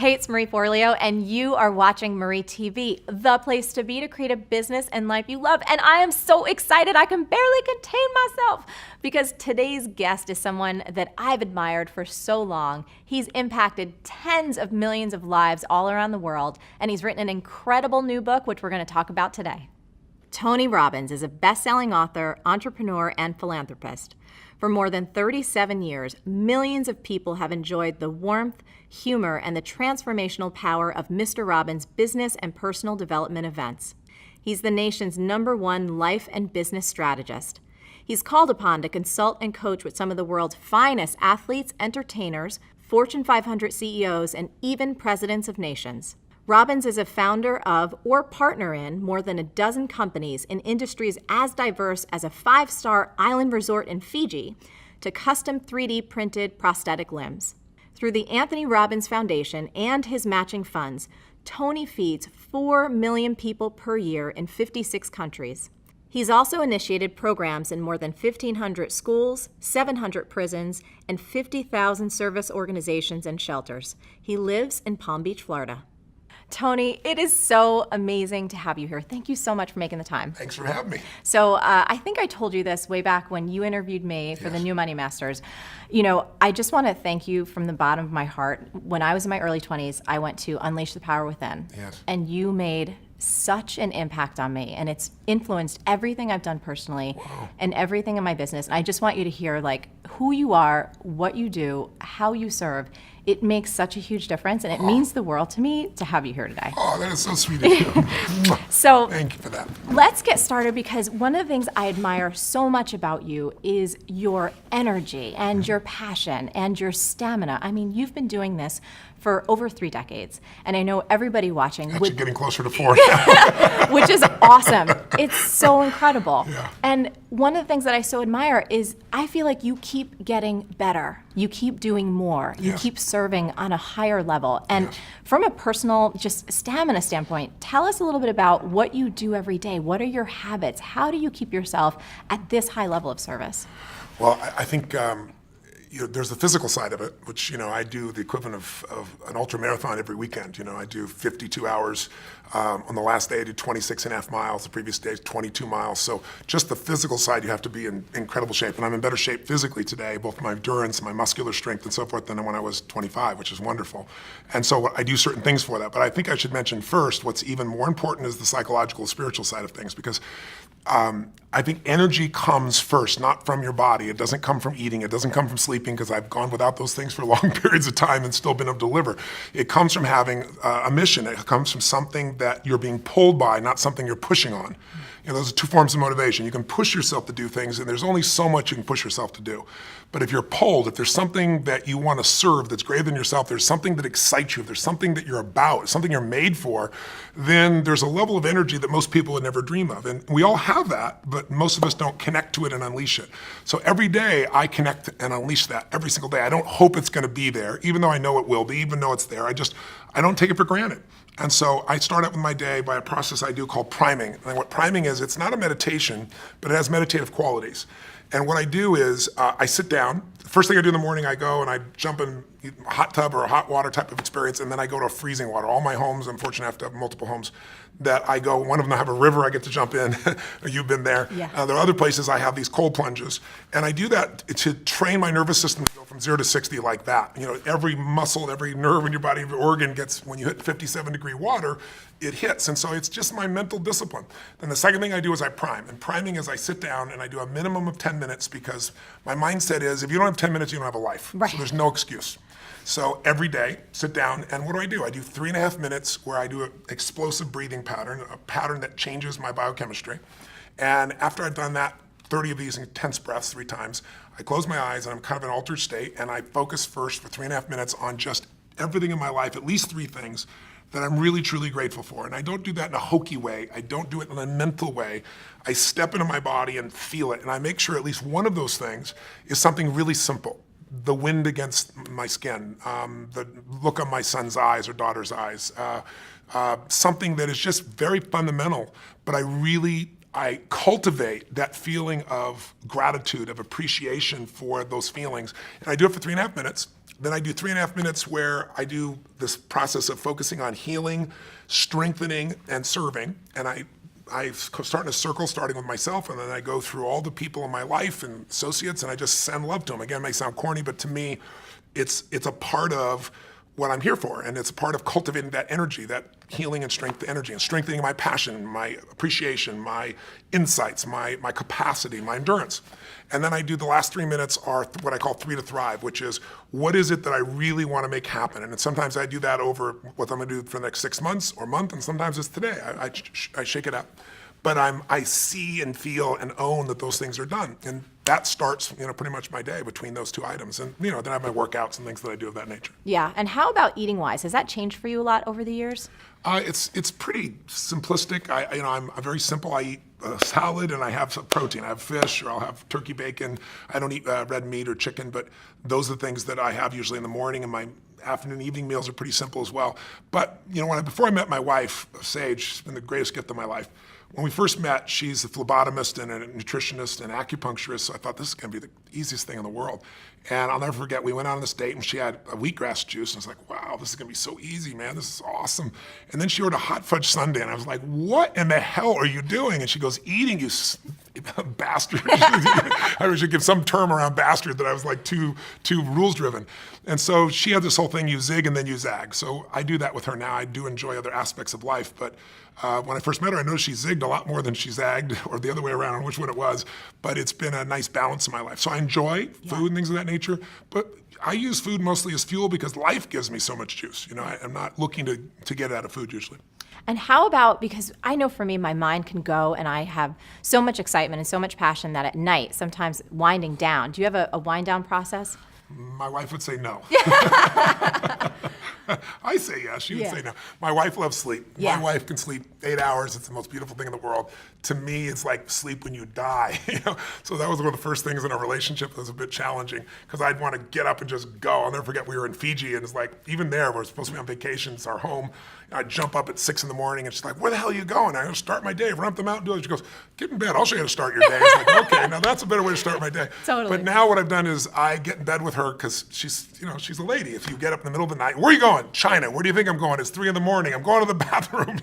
Hey, it's Marie Forleo, and you are watching Marie TV, the place to be to create a business and life you love. And I am so excited I can barely contain myself because today's guest is someone that I've admired for so long. He's impacted tens of millions of lives all around the world, and he's written an incredible new book, which we're going to talk about today. Tony Robbins is a best-selling author, entrepreneur, and philanthropist. For more than 37 years, millions of people have enjoyed the warmth, humor, and the transformational power of Mr. Robbins' business and personal development events. He's the nation's #1 life and business strategist. He's called upon to consult and coach with some of the world's finest athletes, entertainers, Fortune 500 CEOs, and even presidents of nations. Robbins is a founder of or partner in more than a dozen companies in industries as diverse as a 5-star island resort in Fiji to custom 3D printed prosthetic limbs. Through the Anthony Robbins Foundation and his matching funds, Tony feeds 4 million people per year in 56 countries. He's also initiated programs in more than 1,500 schools, 700 prisons, and 50,000 service organizations and shelters. He lives in Palm Beach, Florida. Tony, it is so amazing to have you here. Thank you so much for making the time. Thanks for having me. So I think I told you this way back when you interviewed me for the New Money Masters. You know, I just want to thank you from the bottom of my heart. When I was in my early 20s, I went to Unleash the Power Within. Yes. And you made such an impact on me, and it's influenced everything I've done personally and everything in my business. And I just want you to hear like who you are, what you do, how you serve. It makes such a huge difference, and it means the world to me to have you here today. Oh, that is so sweet of you. So thank you for that. Let's get started, because one of the things I admire so much about you is your energy and your passion and your stamina. I mean, you've been doing this for over 3 decades, and I know everybody watching Actually getting closer to 4 now. which is awesome. It's so incredible. Yeah. And one of the things that I so admire is I feel like you keep getting better. You keep doing more. You keep serving on a higher level. And from a personal, just stamina standpoint, tell us a little bit about what you do every day. What are your habits? How do you keep yourself at this high level of service? Well, I think there's the physical side of it, which, I do the equivalent of an ultra marathon every weekend. I do 52 hours. On the last day, I did 26.5 miles. The previous day, 22 miles. So just the physical side, you have to be in incredible shape. And I'm in better shape physically today, both my endurance and my muscular strength and so forth, than when I was 25, which is wonderful. And so I do certain things for that. But I think I should mention first, what's even more important is the psychological, spiritual side of things, because I think energy comes first, not from your body. It doesn't come from eating. It doesn't come from sleeping, because I've gone without those things for long periods of time and still been able to deliver. It comes from having a mission. It comes from something that you're being pulled by, not something you're pushing on. Those are 2 forms of motivation. You can push yourself to do things, and there's only so much you can push yourself to do. But if you're pulled, if there's something that you want to serve that's greater than yourself, there's something that excites you, if there's something that you're about, something you're made for, then there's a level of energy that most people would never dream of. And we all have that, but most of us don't connect to it and unleash it. So every day I connect and unleash that every single day. I don't hope it's going to be there, even though I know it will be, even though it's there. I don't take it for granted. And so I start out with my day by a process I do called priming. And what priming is, it's not a meditation, but it has meditative qualities. And what I do is I sit down. The first thing I do in the morning, I go and I jump in a hot tub or a hot water type of experience, and then I go to a freezing water. All my homes, I'm fortunate enough to have multiple homes, that I go, one of them have a river I get to jump in. You've been there. Yeah. There are other places I have these cold plunges. And I do that to train my nervous system to go from 0 to 60 like that. Every muscle, every nerve in your body, every organ gets, when you hit 57-degree water, it hits. And so it's just my mental discipline. Then the second thing I do is I prime. And priming is I sit down and I do a minimum of 10 minutes, because my mindset is, if you don't have 10 minutes, you don't have a life. Right. So there's no excuse. So every day, sit down, and what do? I do 3.5 minutes where I do an explosive breathing pattern, a pattern that changes my biochemistry. And after I've done that, 30 of these intense breaths 3 times, I close my eyes and I'm kind of in an altered state, and I focus first for 3.5 minutes on just everything in my life, at least 3 things that I'm really, truly grateful for. And I don't do that in a hokey way. I don't do it in a mental way. I step into my body and feel it, and I make sure at least one of those things is something really simple. The wind against my skin, the look on my son's eyes or daughter's eyes, something that is just very fundamental, but I really I cultivate that feeling of gratitude, of appreciation for those feelings. And I do it for 3.5 minutes. Then I do 3.5 minutes where I do this process of focusing on healing, strengthening, and serving. And I start in a circle, starting with myself, and then I go through all the people in my life and associates, and I just send love to them. Again, it may sound corny, but to me, it's a part of what I'm here for, and it's a part of cultivating that energy, that healing and strength energy, and strengthening my passion, my appreciation, my insights, my capacity, my endurance. And then I do the last 3 minutes are what I call 3 to Thrive, which is what is it that I really want to make happen? And sometimes I do that over what I'm going to do for the next 6 months or month, and sometimes it's today. I shake it up. But I see and feel and own that those things are done. And that starts, pretty much my day between those 2 items. And, then I have my workouts and things that I do of that nature. Yeah. And how about eating wise? Has that changed for you a lot over the years? It's pretty simplistic. I'm very simple. I eat a salad and I have some protein. I have fish or I'll have turkey bacon. I don't eat red meat or chicken, but those are the things that I have usually in the morning, and my afternoon, evening meals are pretty simple as well. But, before I met my wife, Sage, she's been the greatest gift of my life. When we first met, she's a phlebotomist and a nutritionist and acupuncturist, so I thought this is going to be the easiest thing in the world. And I'll never forget, we went on this date and she had a wheatgrass juice, and I was like, wow, this is going to be so easy, man. This is awesome. And then she ordered a hot fudge sundae, and I was like, what in the hell are you doing? And she goes, eating, you bastard. I should give some term around bastard that I was like too rules driven. And so she had this whole thing, you zig and then you zag. So I do that with her now. I do enjoy other aspects of life, but when I first met her, I noticed she zigged a lot more than she zagged, or the other way around, I don't know which one it was, but it's been a nice balance in my life. So I enjoy food and things of that nature, but I use food mostly as fuel because life gives me so much juice. I'm not looking to get out of food usually. And how about, because I know for me, my mind can go and I have so much excitement and so much passion that at night, sometimes winding down. Do you have a wind down process? My wife would say no. I say yes, she would say no. My wife loves sleep. Yeah. My wife can sleep 8 hours. It's the most beautiful thing in the world. To me, it's like sleep when you die. So that was one of the first things in our relationship that was a bit challenging, because I'd want to get up and just go. I'll never forget, we were in Fiji, and it's like, even there, we're supposed to be on vacation, it's our home. I'd jump up at 6 in the morning, and she's like, where the hell are you going? I'm going to start my day, run up the mountain, do it. She goes, get in bed, I'll show you how to start your day. It's like, okay, now that's a better way to start my day. Totally. But now what I've done is I get in bed with her, because she's a lady. If you get up in the middle of the night, where are you going? China. Where do you think I'm going? It's 3 in the morning. I'm going to the bathroom,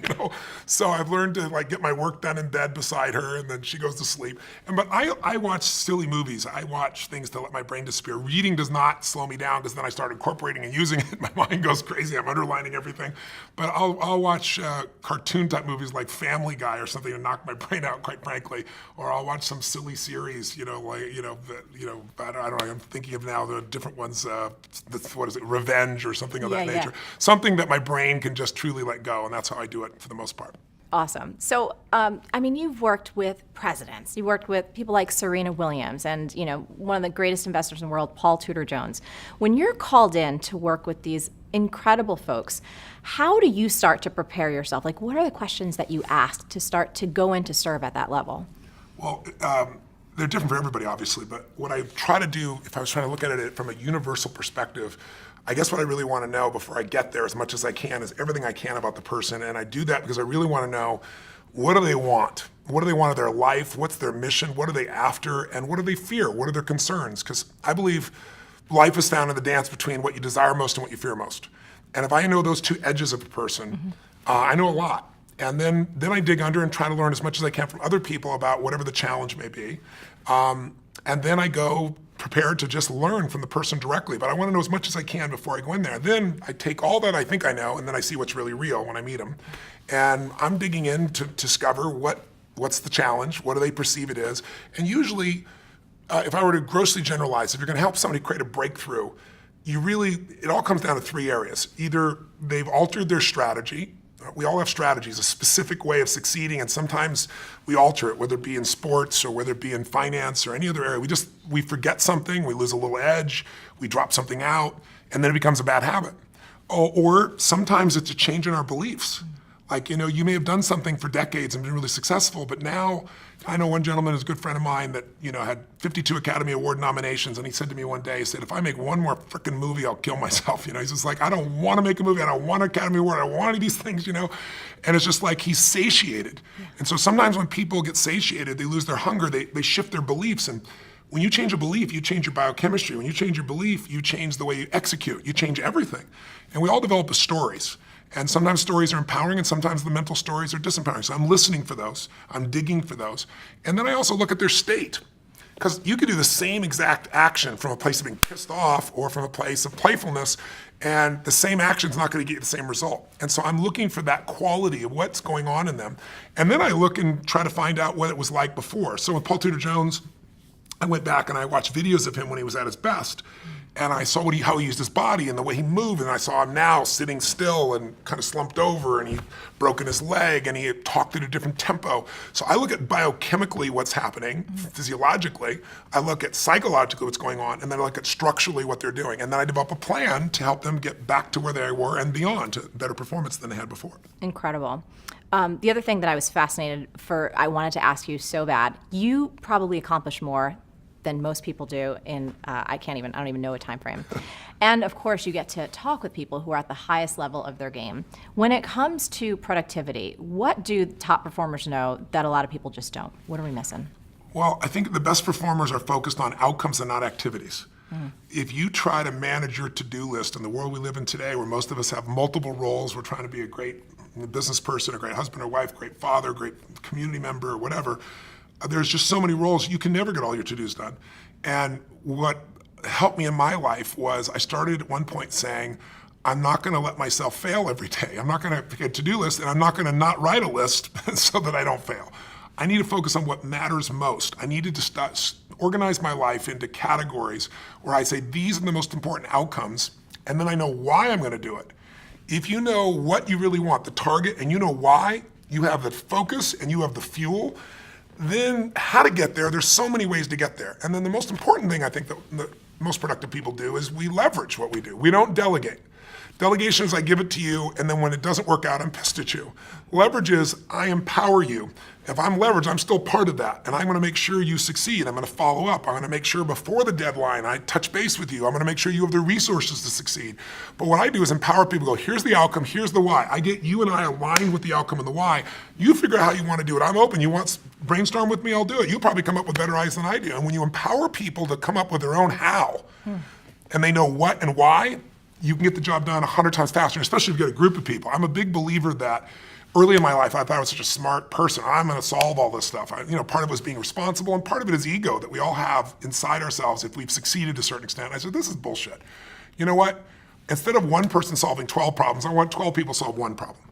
So I've learned to get my work done in bed beside her, and then she goes to sleep. But I watch silly movies. I watch things to let my brain disappear. Reading does not slow me down, because then I start incorporating and using it. My mind goes crazy. I'm underlining everything. But I'll watch cartoon type movies like Family Guy or something to knock my brain out, quite frankly. Or I'll watch some silly series, I don't know. I'm thinking of now the different ones. What is it? Revenge or something of that nature. Yeah. Something that my brain can just truly let go, and that's how I do it for the most part. Awesome. So, you've worked with presidents. You worked with people like Serena Williams and, one of the greatest investors in the world, Paul Tudor Jones. When you're called in to work with these incredible folks, how do you start to prepare yourself? Like, what are the questions that you ask to start to go in to serve at that level? Well, they're different for everybody, obviously, but what I try to do, if I was trying to look at it from a universal perspective, I guess what I really want to know before I get there as much as I can is everything I can about the person. And I do that because I really want to know, what do they want? What do they want of their life? What's their mission? What are they after? And what do they fear? What are their concerns? Because I believe life is found in the dance between what you desire most and what you fear most. And if I know those two edges of a person, I know a lot. And then I dig under and try to learn as much as I can from other people about whatever the challenge may be. And then I go prepared to just learn from the person directly. But I want to know as much as I can before I go in there. Then I take all that I think I know, and then I see what's really real when I meet them. And I'm digging in to discover what's the challenge, what do they perceive it is. And usually, if I were to grossly generalize, if you're going to help somebody create a breakthrough, it all comes down to 3 areas. Either they've altered their strategy. We all have strategies, a specific way of succeeding, and sometimes we alter it, whether it be in sports or whether it be in finance or any other area. We forget something, we lose a little edge, we drop something out, and then it becomes a bad habit. Or sometimes it's a change in our beliefs. Like, you may have done something for decades and been really successful, but now I know one gentleman who's a good friend of mine that, had 52 Academy Award nominations, and he said to me one day, he said, if I make one more freaking movie, I'll kill myself. He's just like, I don't want to make a movie, I don't want an Academy Award, I don't want any of these things, And it's just like he's satiated. And so sometimes when people get satiated, they lose their hunger, they shift their beliefs. And when you change a belief, you change your biochemistry. When you change your belief, you change the way you execute. You change everything. And we all develop as stories. And sometimes stories are empowering, and sometimes the mental stories are disempowering. So I'm listening for those. I'm digging for those. And then I also look at their state. Because you could do the same exact action from a place of being pissed off or from a place of playfulness, and the same action's not going to get you the same result. And so I'm looking for that quality of what's going on in them. And then I look and try to find out what it was like before. So with Paul Tudor Jones, I went back and I watched videos of him when he was at his best. And I saw how he used his body and the way he moved, and I saw him now sitting still and kind of slumped over, and he'd broken his leg, and he had talked at a different tempo. So I look at biochemically what's happening, physiologically, I look at psychologically what's going on, and then I look at structurally what they're doing. And then I develop a plan to help them get back to where they were and beyond, to better performance than they had before. Incredible. The other thing that I was fascinated I wanted to ask you so bad, you probably accomplish more than most people do in, I don't even know a time frame. And of course, you get to talk with people who are at the highest level of their game. When it comes to productivity, what do top performers know that a lot of people just don't? What are we missing? Well, I think the best performers are focused on outcomes and not activities. If you try to manage your to-do list in the world we live in today, where most of us have multiple roles, we're trying to be a great business person, a great husband or wife, great father, great community member, or whatever, there's just so many roles, you can never get all your to-dos done. And what helped me in my life was I started at one point saying, I'm not going to let myself fail every day. I'm not going to get a to-do list, and I'm not going to not write a list so that I don't fail. I need to focus on what matters most. I needed to organize my life into categories where I say, these are the most important outcomes, and then I know why I'm going to do it. If you know what you really want, the target, and you know why, you have the focus and you have the fuel, then how to get there, there's so many ways to get there. And then the most important thing I think that the most productive people do is we leverage what we do. We don't delegate. Delegation is I give it to you, and then when it doesn't work out, I'm pissed at you. Leverage is I empower you. If I'm leveraged, I'm still part of that, and I'm going to make sure you succeed. I'm going to follow up. I'm going to make sure before the deadline I touch base with you. I'm going to make sure you have the resources to succeed. But what I do is empower people, go, here's the outcome, here's the why. I get you and I aligned with the outcome and the why. You figure out how you want to do it. I'm open. You want brainstorm with me, I'll do it. You'll probably come up with better ideas than I do. And when you empower people to come up with their own how, and they know what and why, you can get the job done 100 times faster, especially if you've got a group of people. I'm a big believer that early in my life, I thought I was such a smart person. I'm going to solve all this stuff. Part of it was being responsible, and part of it is ego that we all have inside ourselves if we've succeeded to a certain extent. I said, this is bullshit. You know what? Instead of one person solving 12 problems, I want 12 people to solve one problem.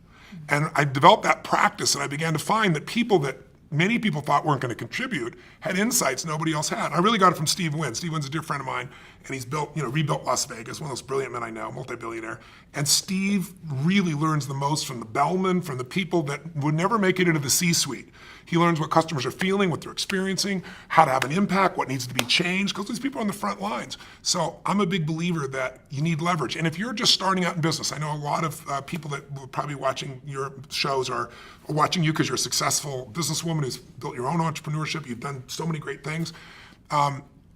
And I developed that practice, and I began to find that people that many people thought weren't going to contribute had insights nobody else had. I really got it from Steve Wynn. Steve Wynn's a dear friend of mine, and he's rebuilt Las Vegas, one of those brilliant men I know, multi-billionaire. And Steve really learns the most from the bellmen, from the people that would never make it into the C-suite. He learns what customers are feeling, what they're experiencing, how to have an impact, what needs to be changed, because these people are on the front lines. So I'm a big believer that you need leverage. And if you're just starting out in business, I know a lot of people that will probably watching your shows are watching you because you're a successful businesswoman who's built your own entrepreneurship. You've done so many great things.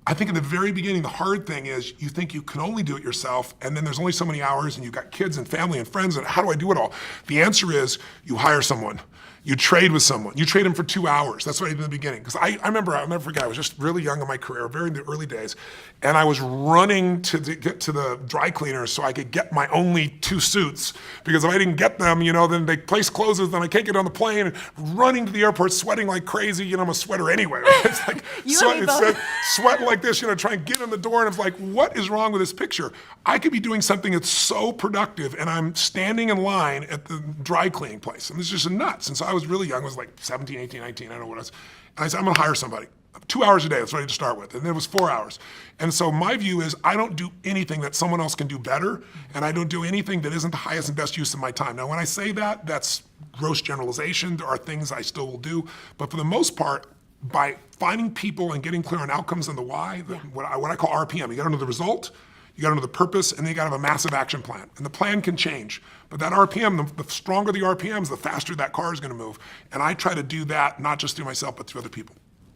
I think in the very beginning, the hard thing is you think you can only do it yourself, and then there's only so many hours, and you've got kids and family and friends, and how do I do it all? The answer is you hire someone. You trade with someone. You trade them for 2 hours. That's what I did in the beginning. Because I'll never forget, I was just really young in my career, very in the early days, and I was running to get to the dry cleaners so I could get my only 2 suits. Because if I didn't get them, then the place closes, then I can't get on the plane, and running to the airport, sweating like crazy. I'm a sweater anyway. Right? It's like sweating like this, trying to get in the door, and it's like, what is wrong with this picture? I could be doing something that's so productive, and I'm standing in line at the dry cleaning place. And this is just nuts. And so I was really young. I was like 17, 18, 19, I don't know what it was. And I said, I'm going to hire somebody. 2 hours a day, that's what I had to start with. And then it was 4 hours. And so my view is I don't do anything that someone else can do better, and I don't do anything that isn't the highest and best use of my time. Now, when I say that, that's gross generalization. There are things I still will do. But for the most part, by finding people and getting clear on outcomes and the why, what I call RPM, you got to know the result, You got to know the purpose, and then you got to have a massive action plan. And the plan can change. But that RPM, the stronger the RPMs, the faster that car is going to move. And I try to do that not just through myself, but through other people.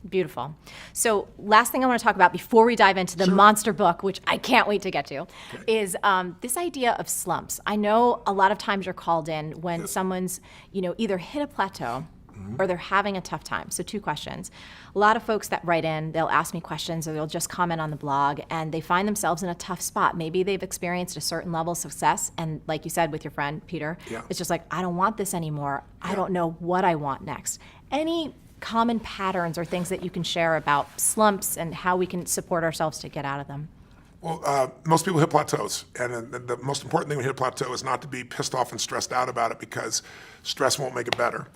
Beautiful. So last thing I want to talk about before we dive into the monster book, which I can't wait to get to, is this idea of slumps. I know a lot of times you're called in when someone's, either hit a plateau or they're having a tough time. So 2 questions. A lot of folks that write in, they'll ask me questions or they'll just comment on the blog and they find themselves in a tough spot. Maybe they've experienced a certain level of success and like you said with your friend, Peter, it's just like, I don't want this anymore. I don't know what I want next. Any common patterns or things that you can share about slumps and how we can support ourselves to get out of them? Well, most people hit plateaus, and the most important thing when you hit a plateau is not to be pissed off and stressed out about it because stress won't make it better.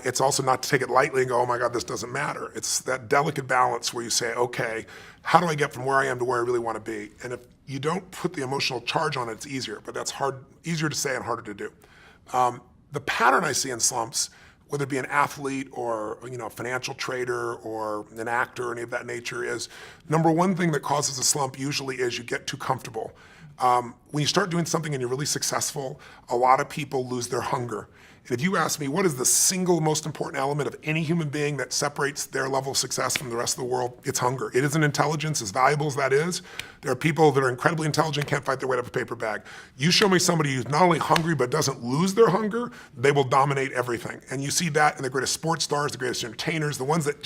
It's also not to take it lightly and go, oh my God, this doesn't matter. It's that delicate balance where you say, okay, how do I get from where I am to where I really want to be? And if you don't put the emotional charge on it, it's easier, but that's easier to say and harder to do. The pattern I see in slumps, whether it be an athlete or a financial trader or an actor or any of that nature, is number one thing that causes a slump usually is you get too comfortable. When you start doing something and you're really successful, a lot of people lose their hunger. And if you ask me, what is the single most important element of any human being that separates their level of success from the rest of the world? It's hunger. It isn't intelligence, as valuable as that is. There are people that are incredibly intelligent, can't fight their way out of a paper bag. You show me somebody who's not only hungry, but doesn't lose their hunger, they will dominate everything. And you see that in the greatest sports stars, the greatest entertainers, the ones that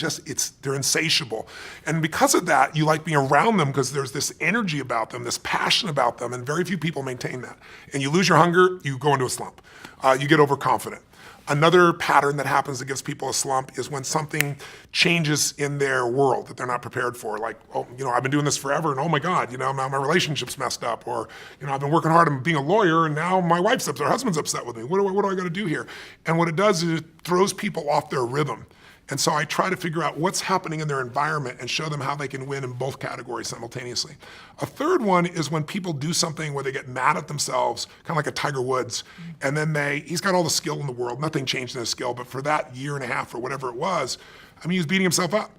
they're insatiable. And because of that, you like being around them because there's this energy about them, this passion about them, and very few people maintain that. And you lose your hunger, you go into a slump. You get overconfident. Another pattern that happens that gives people a slump is when something changes in their world that they're not prepared for. Like, I've been doing this forever and oh my God, now my relationship's messed up. Or, I've been working hard and being a lawyer and now my wife's upset, her husband's upset with me. What do I got to do here? And what it does is it throws people off their rhythm. And so I try to figure out what's happening in their environment and show them how they can win in both categories simultaneously. A third one is when people do something where they get mad at themselves, kind of like a Tiger Woods, and then he's got all the skill in the world, nothing changed in his skill, but for that year and a half or whatever it was, he was beating himself up,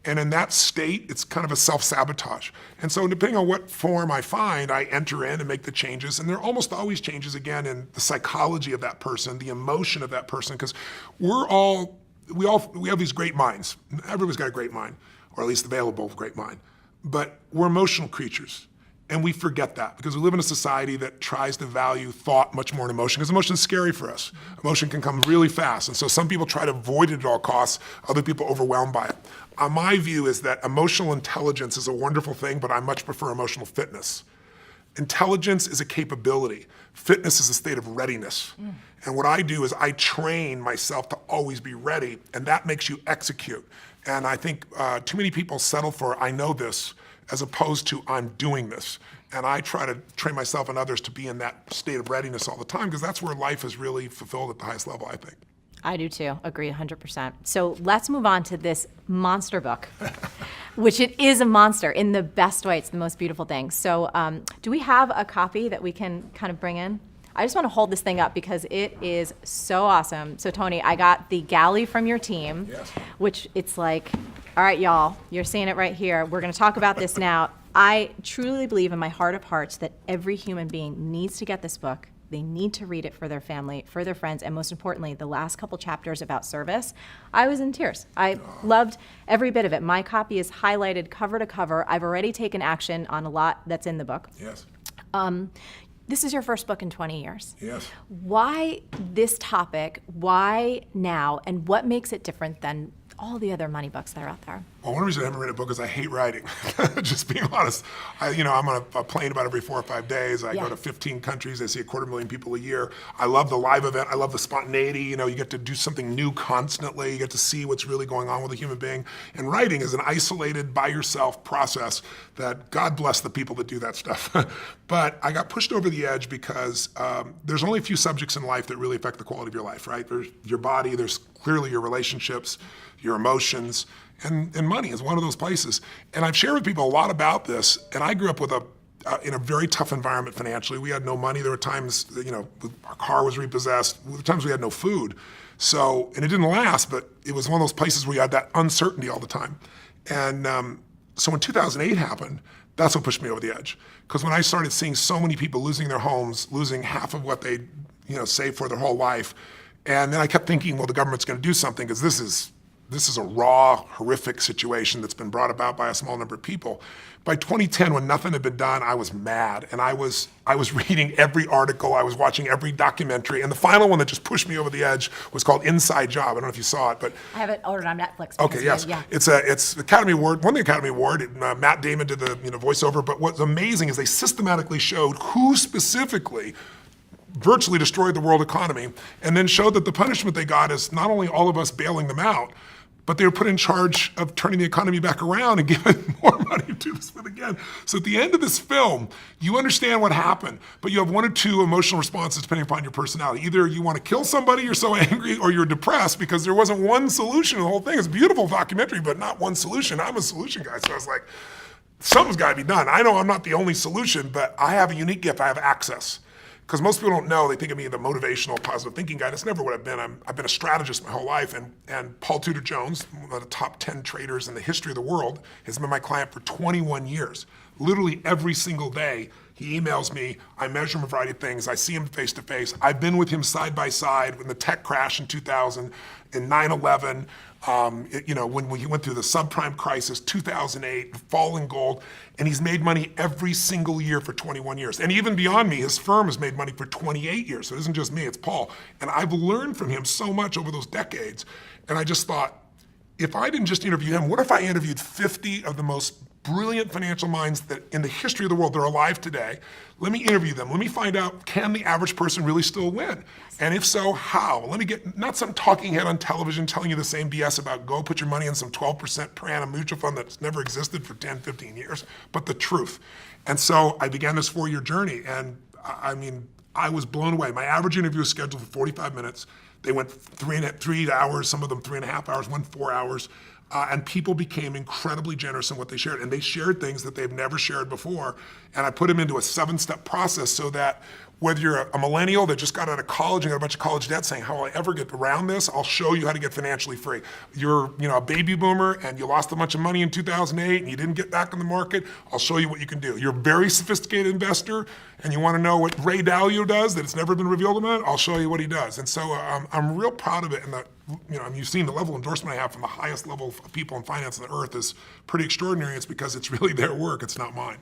And in that state, it's kind of a self-sabotage. And so depending on what form I find, I enter in and make the changes, and there are almost always changes, again, in the psychology of that person, the emotion of that person, because we have these great minds. Everybody's got a great mind, or at least available great mind. But we're emotional creatures. And we forget that because we live in a society that tries to value thought much more than emotion because emotion is scary for us. Emotion can come really fast. And so some people try to avoid it at all costs. Other people are overwhelmed by it. My view is that emotional intelligence is a wonderful thing, but I much prefer emotional fitness. Intelligence is a capability. Fitness is a state of readiness. And what I do is I train myself to always be ready, and that makes you execute. And I think too many people settle for, I know this, as opposed to I'm doing this. And I try to train myself and others to be in that state of readiness all the time because that's where life is really fulfilled at the highest level, I think. I do too, agree 100%. So let's move on to this monster book, which it is a monster in the best way. It's the most beautiful thing. So do we have a copy that we can kind of bring in? I just want to hold this thing up because it is so awesome. So Tony, I got the galley from your team, which it's like, all right, y'all, you're seeing it right here. We're going to talk about this now. I truly believe in my heart of hearts that every human being needs to get this book. They need to read it for their family, for their friends, and most importantly, the last couple chapters about service. I was in tears. I loved every bit of it. My copy is highlighted cover to cover. I've already taken action on a lot that's in the book. Yes. This is your first book in 20 years. Yes. Why this topic? Why now? And what makes it different than all the other money books that are out there? Well, one reason I haven't written a book is I hate writing. Just being honest. I'm on a plane about every 4 or 5 days. I go to 15 countries. I see 250,000 people a year. I love the live event. I love the spontaneity. You get to do something new constantly. You get to see what's really going on with a human being. And writing is an isolated, by yourself process that God bless the people that do that stuff. But I got pushed over the edge because there's only a few subjects in life that really affect the quality of your life, right? There's your body. There's clearly your relationships, your emotions, and money is one of those places. And I've shared with people a lot about this, and I grew up with in a very tough environment financially. We had no money. There were times, our car was repossessed. There were times we had no food. So, and it didn't last, but it was one of those places where you had that uncertainty all the time. And so when 2008 happened, That's what pushed me over the edge. Because when I started seeing so many people losing their homes, losing half of what they saved for their whole life, and then I kept thinking, well, the government's going to do something because this is a raw, horrific situation that's been brought about by a small number of people. By 2010, when nothing had been done, I was mad, and I was reading every article, I was watching every documentary, and the final one that just pushed me over the edge was called Inside Job. I don't know if you saw it, but I have it ordered on Netflix. Okay, yes, yeah. It's Academy Award, won the Academy Award. Matt Damon did the voiceover. But what's amazing is they systematically showed who specifically virtually destroyed the world economy, and then showed that the punishment they got is not only all of us bailing them out, but they were put in charge of turning the economy back around and giving more money to do this with again. So at the end of this film, you understand what happened, but you have one or two emotional responses depending upon your personality. Either you want to kill somebody, you're so angry, or you're depressed because there wasn't one solution to the whole thing. It's a beautiful documentary, but not one solution. I'm a solution guy, so I was like, something's got to be done. I know I'm not the only solution, but I have a unique gift. I have access. Because most people don't know, they think of me as the motivational, positive thinking guy. That's never what I've been. I've been a strategist my whole life, and Paul Tudor Jones, one of the top 10 traders in the history of the world, has been my client for 21 years. Literally every single day, he emails me, I measure him a variety of things, I see him face to face. I've been with him side by side in the tech crash in 2000, in 9/11, when we went through the subprime crisis, 2008, the fall in gold, and he's made money every single year for 21 years. And even beyond me, his firm has made money for 28 years. So it isn't just me, it's Paul. And I've learned from him so much over those decades. And I just thought, if I didn't just interview him, what if I interviewed 50 of the most brilliant financial minds that in the history of the world, they're alive today. Let me interview them. Let me find out, can the average person really still win? And if so, how? Let me get, not some talking head on television telling you the same BS about go put your money in some 12% per annum mutual fund that's never existed for 10, 15 years, but the truth. And so I began this 4-year journey, and I was blown away. My average interview was scheduled for 45 minutes. They went 3 hours, some of them 3.5 hours, 4 hours. And people became incredibly generous in what they shared. And they shared things that they've never shared before. And I put them into a 7-step process so that whether you're a millennial that just got out of college and got a bunch of college debt saying, how will I ever get around this? I'll show you how to get financially free. You're a baby boomer and you lost a bunch of money in 2008 and you didn't get back in the market. I'll show you what you can do. You're a very sophisticated investor and you want to know what Ray Dalio does that it's never been revealed about, I'll show you what he does. And so I'm real proud of it. And that, you've seen the level of endorsement I have from the highest level of people in finance on the earth is pretty extraordinary. It's because it's really their work. It's not mine.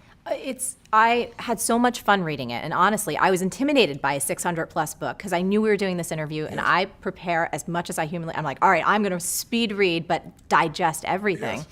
I had so much fun reading it, and honestly, I was intimidated by a 600-plus book because I knew we were doing this interview, and I prepare as much as I humanly. I'm like, all right, I'm going to speed read, but digest everything. Yes.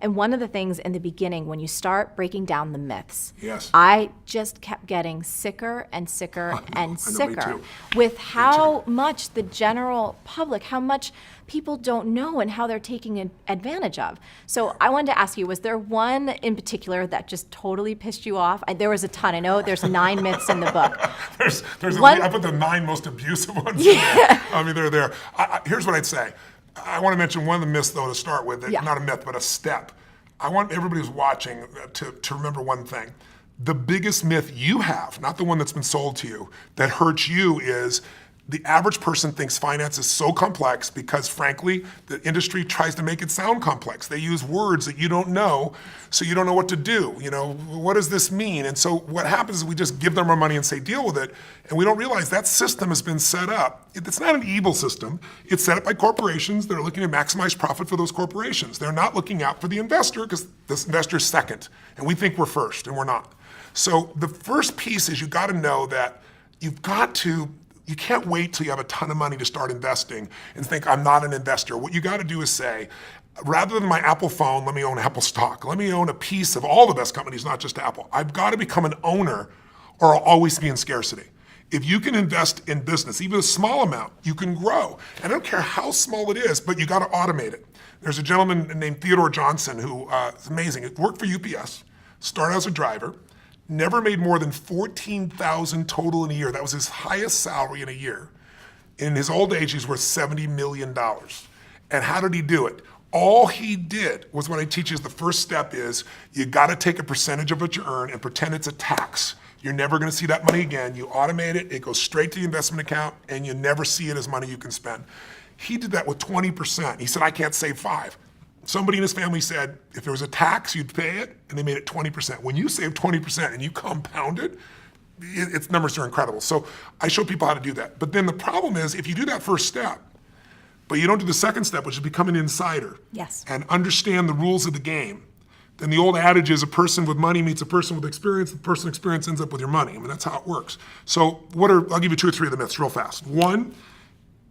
And one of the things in the beginning, when you start breaking down the myths, yes, I just kept getting sicker and sicker and sicker with how much the general public, how much people don't know and how they're taking advantage of. So I wanted to ask you, was there one in particular that just totally pissed you off? There was a ton. I know there's 9 myths in the book. there's one, I put the 9 most abusive ones in there. I mean, they're there. Here's what I'd say. I want to mention one of the myths, though, to start with. Not a myth, but a step. I want everybody who's watching to remember one thing. The biggest myth you have, not the one that's been sold to you, that hurts you is the average person thinks finance is so complex because, frankly, the industry tries to make it sound complex. They use words that you don't know, so you don't know what to do. What does this mean? And so what happens is we just give them our money and say, deal with it, and we don't realize that system has been set up. It's not an evil system. It's set up by corporations that are looking to maximize profit for those corporations. They're not looking out for the investor because this investor is second, and we think we're first, and we're not. So the first piece is you got to know that you can't wait till you have a ton of money to start investing and think, I'm not an investor. What you got to do is say, rather than my Apple phone, let me own Apple stock. Let me own a piece of all the best companies, not just Apple. I've got to become an owner or I'll always be in scarcity. If you can invest in business, even a small amount, you can grow. And I don't care how small it is, but you got to automate it. There's a gentleman named Theodore Johnson who is amazing. He worked for UPS, started as a driver, never made more than $14,000 total in a year. That was his highest salary in a year. In his old age, he's worth $70 million. And how did he do it? All he did was what I teach is the first step is you got to take a percentage of what you earn and pretend it's a tax. You're never going to see that money again. You automate it, it goes straight to the investment account, and you never see it as money you can spend. He did that with 20%. He said, I can't save 5. Somebody in his family said, if there was a tax, you'd pay it, and they made it 20%. When you save 20% and you compound it, its numbers are incredible. So I show people how to do that. But then the problem is, if you do that first step, but you don't do the second step, which is become an insider, yes, and understand the rules of the game, then the old adage is a person with money meets a person with experience, the person with experience ends up with your money. I mean, that's how it works. So I'll give you 2 or 3 of the myths real fast. One,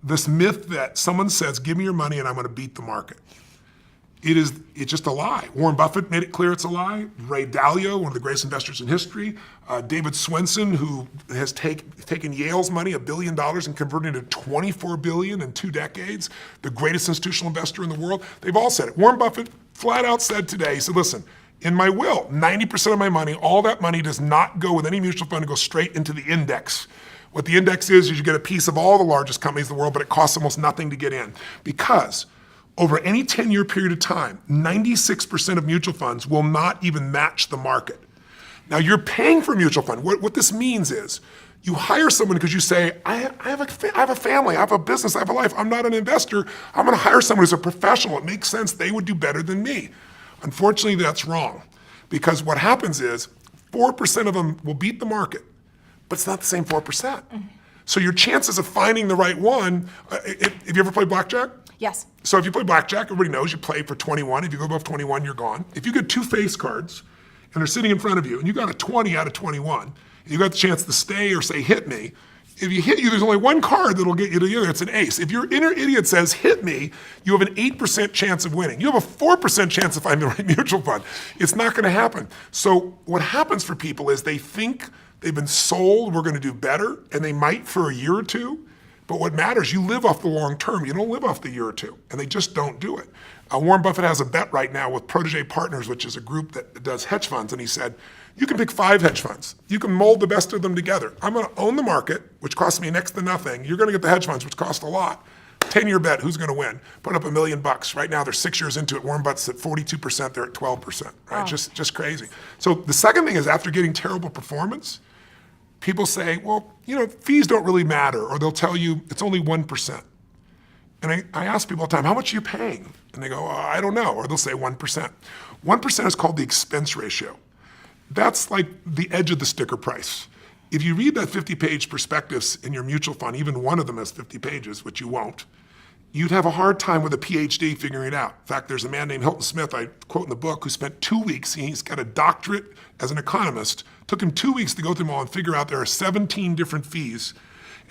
this myth that someone says, give me your money and I'm gonna beat the market. It's just a lie. Warren Buffett made it clear it's a lie. Ray Dalio, one of the greatest investors in history. David Swenson, who has taken Yale's money, $1 billion, and converted it to $24 billion in 2 decades, the greatest institutional investor in the world. They've all said it. Warren Buffett flat out said today, he said, listen, in my will, 90% of my money, all that money does not go with any mutual fund, it goes straight into the index. What the index is you get a piece of all the largest companies in the world, but it costs almost nothing to get in. Because over any 10-year period of time, 96% of mutual funds will not even match the market. Now you're paying for a mutual fund. What this means is you hire someone because you say, I have a family, I have a business, I have a life. I'm not an investor. I'm gonna hire someone who's a professional. It makes sense. They would do better than me. Unfortunately, that's wrong. Because what happens is 4% of them will beat the market, but it's not the same 4%. Mm-hmm. So your chances of finding the right one, have you ever played blackjack? Yes. So if you play blackjack, everybody knows you play for 21. If you go above 21, you're gone. If you get 2 face cards and they're sitting in front of you and you got a 20 out of 21, and you got the chance to stay or say hit me, if you hit you, there's only one card that'll get you to the other, it's an ace. If your inner idiot says hit me, you have an 8% chance of winning. You have a 4% chance of finding the right mutual fund. It's not gonna happen. So what happens for people is they think they've been sold, we're gonna do better, and they might for a year or two. But what matters, you live off the long term. You don't live off the year or two, and they just don't do it. Warren Buffett has a bet right now with Protege Partners, which is a group that does hedge funds, and he said, you can pick 5 hedge funds. You can mold the best of them together. I'm gonna own the market, which costs me next to nothing. You're gonna get the hedge funds, which cost a lot. 10-year bet, who's gonna win? Put up $1 million. Right now, they're 6 years into it. Warren Buffett's at 42%, they're at 12%, right? Oh. Just crazy. So the second thing is after getting terrible performance, people say, well, fees don't really matter, or they'll tell you it's only 1%. And I ask people all the time, how much are you paying? And they go, I don't know, or they'll say 1%. 1% is called the expense ratio. That's like the edge of the sticker price. If you read that 50-page prospectus in your mutual fund, even one of them has 50 pages, which you won't, you'd have a hard time with a PhD figuring it out. In fact, there's a man named Hilton Smith, I quote in the book, who spent 2 weeks, he's got a doctorate as an economist, took him 2 weeks to go through them all and figure out there are 17 different fees.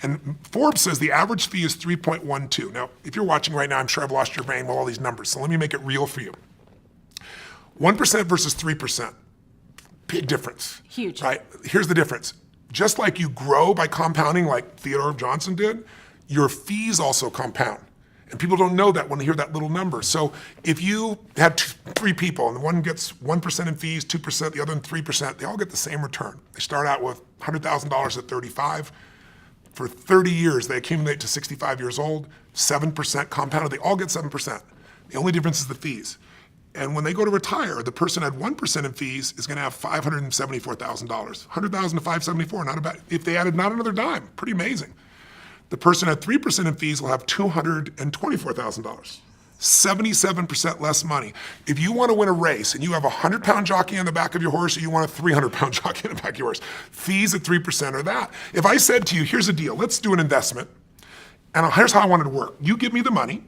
And Forbes says the average fee is 3.12. Now, if you're watching right now, I'm sure I've lost your brain with all these numbers, so let me make it real for you. 1% versus 3%, big difference. Huge. Right? Here's the difference. Just like you grow by compounding like Theodore Johnson did, your fees also compound. And people don't know that when they hear that little number. So if you had 3 people and one gets 1% in fees, 2%, the other in 3%, they all get the same return. They start out with $100,000 at 35. For 30 years, they accumulate to 65 years old, 7% compounded, they all get 7%. The only difference is the fees. And when they go to retire, the person at 1% in fees is gonna have $574,000. $100,000 to 574, not bad. If they added not another dime, pretty amazing. The person at 3% in fees will have $224,000. 77% less money. If you want to win a race and you have a 100-pound jockey on the back of your horse or you want a 300-pound jockey on the back of your horse, fees at 3% are that. If I said to you, here's a deal, let's do an investment, and here's how I want it to work. You give me the money,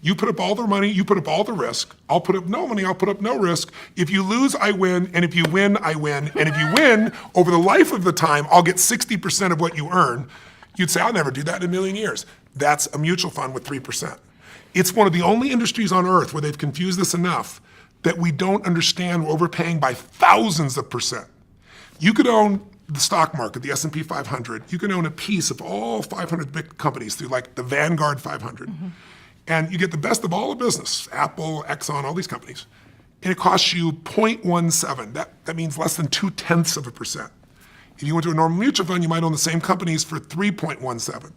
you put up all the money, you put up all the risk, I'll put up no money, I'll put up no risk. If you lose, I win, and if you win, I win. And if you win, over the life of the time, I'll get 60% of what you earn. You'd say, I'll never do that in a million years. That's a mutual fund with 3%. It's one of the only industries on earth where they've confused this enough that we don't understand we're overpaying by thousands of percent. You could own the stock market, the S&P 500. You can own a piece of all 500 big companies through like the Vanguard 500. Mm-hmm. And you get the best of all the business, Apple, Exxon, all these companies. And it costs you 0.17. That means less than 0.2%. If you went to a normal mutual fund, you might own the same companies for 3.17.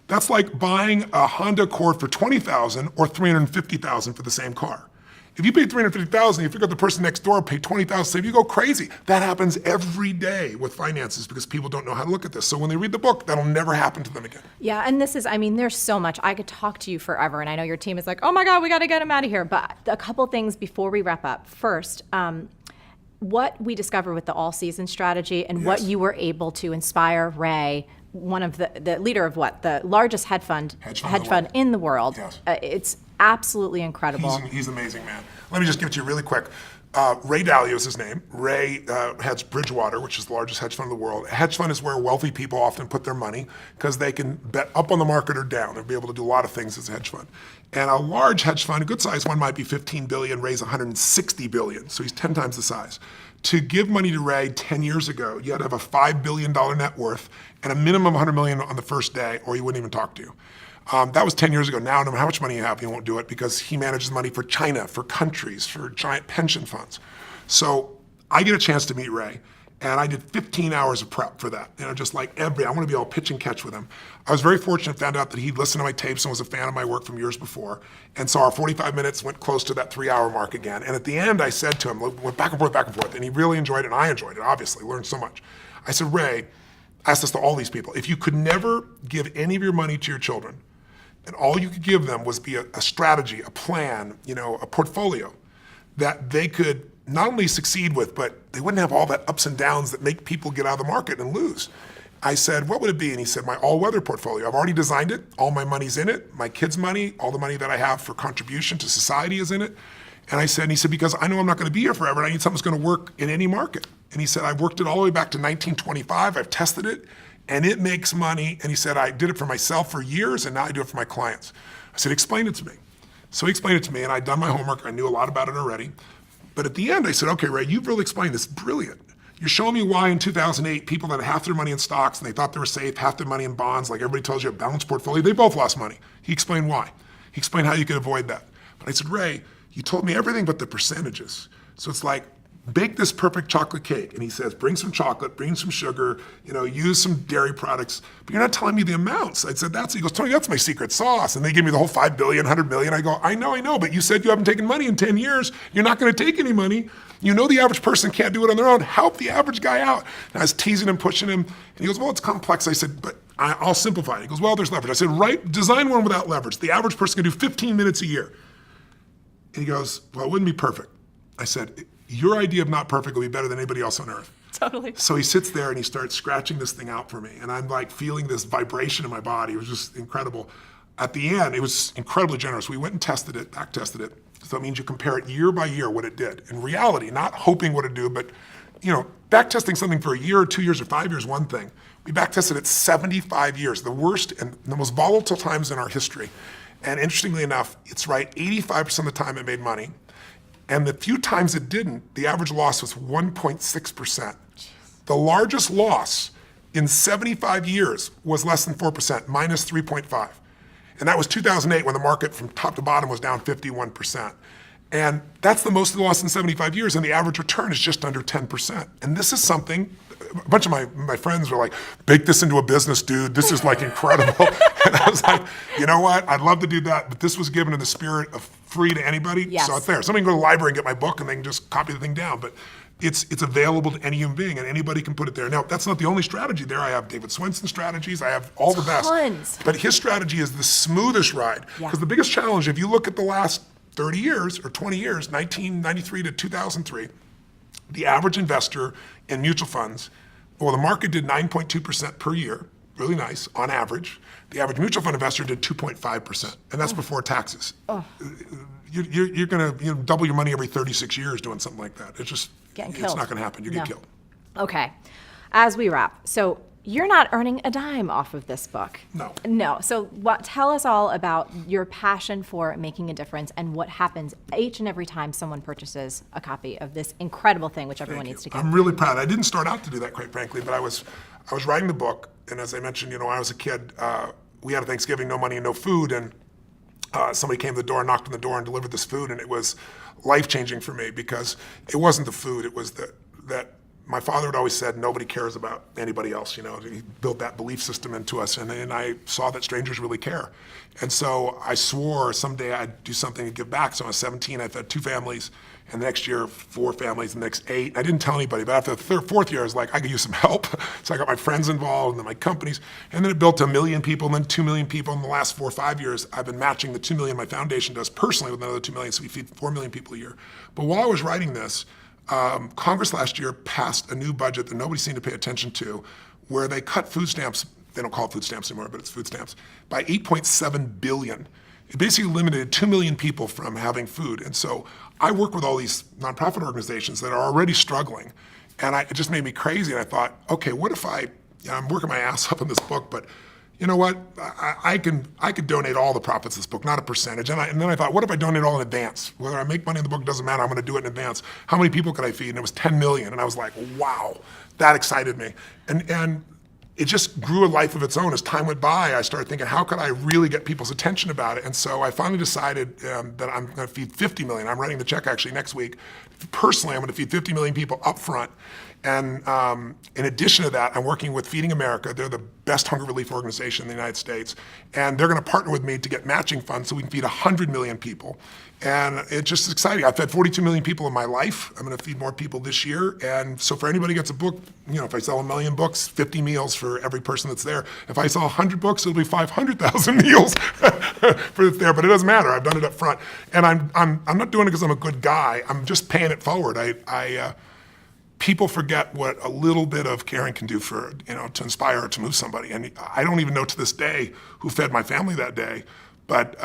That's like buying a Honda Accord for $20,000 or $350,000 for the same car. If you pay $350,000, you figure out the person next door paid $20,000, so you go crazy. That happens every day with finances because people don't know how to look at this. So when they read the book, that'll never happen to them again. Yeah, and this is, I mean, there's so much. I could talk to you forever, and I know your team is like, oh my God, we got to get him out of here. But a couple things before we wrap up. First, what we discovered with the all-season strategy and what you were able to inspire Ray, one of the leader of the largest hedge fund in the world. Yes. It's absolutely incredible. He's an amazing man. Let me just give it to you really quick. Ray Dalio is his name. Ray heads Bridgewater, which is the largest hedge fund in the world. A hedge fund is where wealthy people often put their money because they can bet up on the market or down. They'll be able to do a lot of things as a hedge fund. And a large hedge fund, a good sized one, might be $15 billion, Ray's $160 billion, so he's 10 times the size. To give money to Ray 10 years ago, you had to have a $5 billion net worth and a minimum of $100 million on the first day, or he wouldn't even talk to you. That was 10 years ago. Now, no matter how much money you have, you won't do it because he manages money for China, for countries, for giant pension funds. So I get a chance to meet Ray, and I did 15 hours of prep for that. Just like I want to be all pitch and catch with him. I was very fortunate, found out that he'd listened to my tapes and was a fan of my work from years before. And so our 45 minutes went close to that 3-hour mark again. And at the end, I said to him, went back and forth, and he really enjoyed it, and I enjoyed it, obviously, learned so much. I said, Ray, I asked this to all these people, if you could never give any of your money to your children, and all you could give them was be a strategy, a plan, a portfolio that they could not only succeed with, but they wouldn't have all that ups and downs that make people get out of the market and lose. I said, what would it be? And he said, my all-weather portfolio. I've already designed it. All my money's in it. My kids' money, all the money that I have for contribution to society is in it. And he said, because I know I'm not going to be here forever, and I need something that's going to work in any market. And he said, I've worked it all the way back to 1925. I've tested it, and it makes money. And he said, I did it for myself for years, and now I do it for my clients. I said, explain it to me. So he explained it to me, and I'd done my homework. I knew a lot about it already. But at the end, I said, okay, Ray, you've really explained this. Brilliant. You're showing me why in 2008, people that had half their money in stocks and they thought they were safe, half their money in bonds, like everybody tells you, a balanced portfolio, they both lost money. He explained why. He explained how you could avoid that. But I said, Ray, you told me everything but the percentages. So it's like, bake this perfect chocolate cake. And he says, bring some chocolate, bring some sugar, use some dairy products, but you're not telling me the amounts. I said, he goes, Tony, that's my secret sauce. And they give me the whole 5 billion, 100 million. I go, I know, but you said you haven't taken money in 10 years. You're not going to take any money. The average person can't do it on their own. Help the average guy out. And I was teasing him, pushing him. And he goes, well, it's complex. I said, but I'll simplify it. He goes, well, there's leverage. I said, design one without leverage. The average person can do 15 minutes a year. And he goes, well, it wouldn't be perfect. I said, your idea of not perfect will be better than anybody else on earth. Totally. So he sits there and he starts scratching this thing out for me. And I'm like feeling this vibration in my body. It was just incredible. At the end, it was incredibly generous. We went and tested it, back tested it. So that means you compare it year by year what it did. In reality, not hoping what it do, but back testing something for a year or 2 years or 5 years, one thing. We back tested it 75 years, the worst and the most volatile times in our history. And interestingly enough, it's right, 85% of the time it made money. And the few times it didn't, the average loss was 1.6%. The largest loss in 75 years was less than 4%, minus 3.5. And that was 2008 when the market from top to bottom was down 51%. And that's the most of the loss in 75 years, and the average return is just under 10%. And this is something, a bunch of my friends were like, bake this into a business, dude. This is like incredible. And I was like, you know what? I'd love to do that, but this was given in the spirit of free to anybody. Yes. So it's there. Somebody can go to the library and get my book and they can just copy the thing down. But it's available to any human being and anybody can put it there. Now, that's not the only strategy there. I have David Swenson's strategies. I have all the best. Tons. But his strategy is the smoothest ride. Because the biggest challenge, if you look at the last 30 years or 20 years, 1993 to 2003, the average investor in mutual funds, well, the market did 9.2% per year, really nice, on average. The average mutual fund investor did 2.5%, and that's before taxes. You're going to double your money every 36 years doing something like that. It's just, Getting it's killed. not going to happen. You get killed. Okay, as we wrap, so you're not earning a dime off of this book. No. So tell us all about your passion for making a difference and what happens each and every time someone purchases a copy of this incredible thing, which everyone needs to get. I'm really proud. I didn't start out to do that, quite frankly, but I was writing the book, and as I mentioned, when I was a kid, we had a Thanksgiving, no money and no food, and somebody came to the door, knocked on the door, and delivered this food, and it was life-changing for me because it wasn't the food, it was that my father had always said, nobody cares about anybody else. He built that belief system into us, and I saw that strangers really care. And so I swore someday I'd do something to give back. So when I was 17, I fed 2 families, and the next year, 4 families, the next 8. I didn't tell anybody, but after the 3rd, 4th year, I was like, I could use some help. So I got my friends involved, and then my companies, and then it built to 1 million people, and then 2 million people. In the last 4 or 5 years, I've been matching the 2 million my foundation does personally with another 2 million, so we feed 4 million people a year. But while I was writing this, Congress last year passed a new budget that nobody seemed to pay attention to, where they cut food stamps, they don't call it food stamps anymore, but it's food stamps, by $8.7 billion. It basically limited 2 million people from having food. And so I work with all these nonprofit organizations that are already struggling. And it just made me crazy. And I thought, okay, what if I'm working my ass off in this book, but you know what? I could donate all the profits of this book, not a percentage. And then I thought, what if I donate all in advance? Whether I make money in the book doesn't matter. I'm going to do it in advance. How many people could I feed? And it was 10 million. And I was like, wow, that excited me. And it just grew a life of its own. As time went by, I started thinking, how could I really get people's attention about it? And so I finally decided that I'm going to feed 50 million. I'm writing the check actually next week. Personally, I'm going to feed 50 million people up front. And in addition to that, I'm working with Feeding America. They're the best hunger relief organization in the United States. And they're going to partner with me to get matching funds so we can feed 100 million people. And it's just exciting. I've fed 42 million people in my life. I'm going to feed more people this year. And so for anybody who gets a book, if I sell 1 million books, 50 meals for every person that's there. If I sell 100 books, it'll be 500,000 meals for that's there. But it doesn't matter. I've done it up front. And I'm not doing it because I'm a good guy. I'm just paying it forward. People forget what a little bit of caring can do for, to inspire or to move somebody. And I don't even know to this day who fed my family that day. But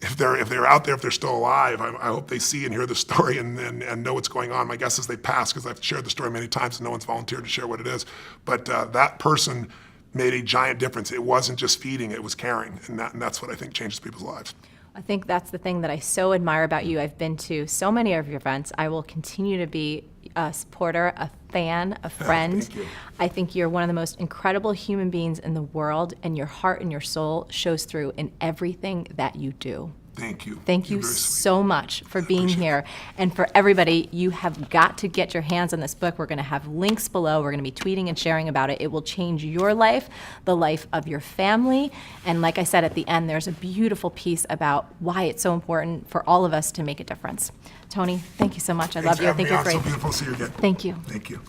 if they're out there, if they're still alive, I hope they see and hear the story and know what's going on. My guess is they passed because I've shared the story many times and no one's volunteered to share what it is. But that person made a giant difference. It wasn't just feeding, it was caring. And that's what I think changes people's lives. I think that's the thing that I so admire about you. I've been to so many of your events. I will continue to be a supporter, a fan, a friend. Thank you. I think you're one of the most incredible human beings in the world, and your heart and your soul shows through in everything that you do. Thank you. Thank you You're very sweet. so much for being here. And for everybody, you have got to get your hands on this book. We're going to have links below. We're going to be tweeting and sharing about it. It will change your life, the life of your family. And like I said at the end, there's a beautiful piece about why it's so important for all of us to make a difference. Tony, thank you so much. I love you. I think you're great. So beautiful to see you again. Thank you. Thank you.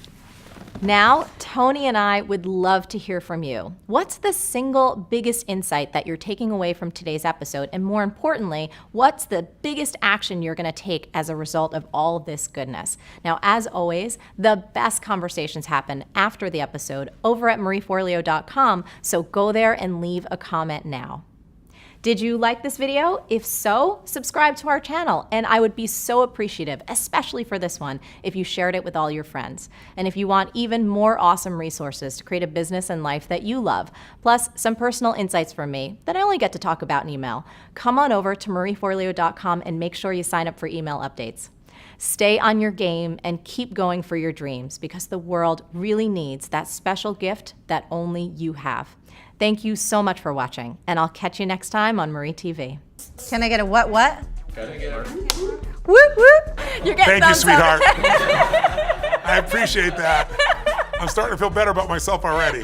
Now, Tony and I would love to hear from you. What's the single biggest insight that you're taking away from today's episode? And more importantly, what's the biggest action you're going to take as a result of all of this goodness? Now, as always, the best conversations happen after the episode over at marieforleo.com, so go there and leave a comment now. Did you like this video? If so, subscribe to our channel, and I would be so appreciative, especially for this one, if you shared it with all your friends. And if you want even more awesome resources to create a business and life that you love, plus some personal insights from me that I only get to talk about in email, come on over to marieforleo.com and make sure you sign up for email updates. Stay on your game and keep going for your dreams, because the world really needs that special gift that only you have. Thank you so much for watching, and I'll catch you next time on Marie TV. Can I get a what? Whoop, whoop. You're getting Thank you, thumbs up. sweetheart. I appreciate that. I'm starting to feel better about myself already.